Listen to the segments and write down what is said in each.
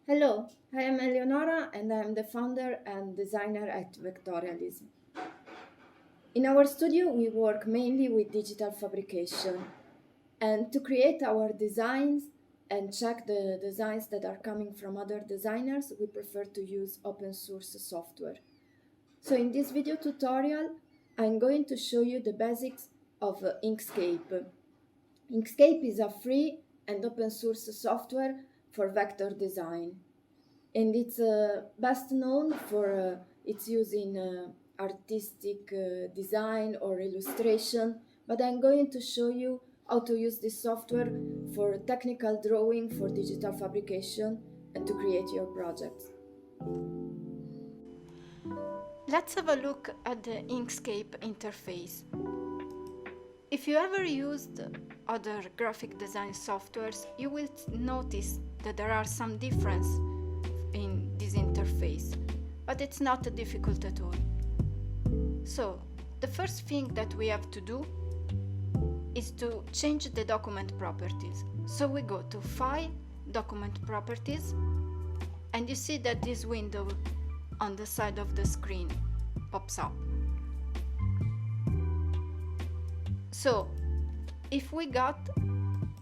Hello, I am Eleonora and I am the founder and designer at Vectorialism. In our studio, we work mainly with digital fabrication, and to create our designs and check the designs that are coming from other designers, we prefer to use open source software. So in this video tutorial, I'm going to show you the basics of Inkscape. Inkscape is a free and open source software for vector design, and it's best known for its use in artistic design or illustration, but I'm going to show you how to use this software for technical drawing, for digital fabrication, and to create your projects. Let's have a look at the Inkscape interface. If you ever used other graphic design softwares, you will notice that there are some difference in this interface, but it's not difficult at all. So, the first thing that we have to do is to change the document properties. So we go to File, Document Properties, and you see that this window on the side of the screen pops up. So, if we got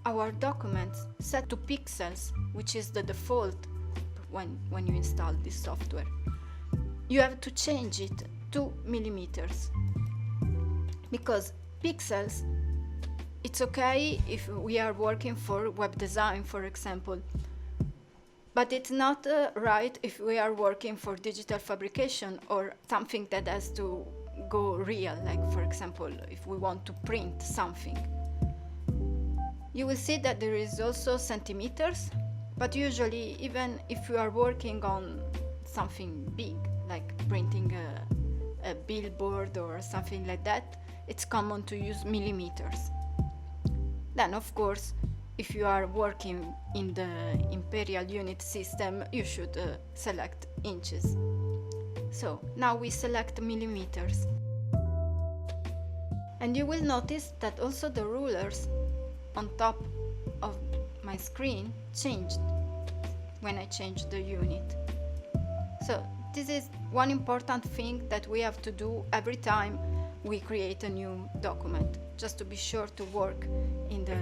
our documents set to pixels, which is the default when you install this software, you have to change it to millimeters. Because pixels, it's okay if we are working for web design, for example, but it's not right if we are working for digital fabrication or something that has to go real, like for example, if we want to print something. You will see that there is also centimeters, but usually even if you are working on something big, like printing a billboard or something like that, it's common to use millimeters. Then of course, if you are working in the imperial unit system, you should select inches. So now we select millimeters. And you will notice that also the rulers on top of my screen changed when I changed the unit. So this is one important thing that we have to do every time we create a new document, just to be sure to work in the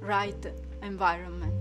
right environment.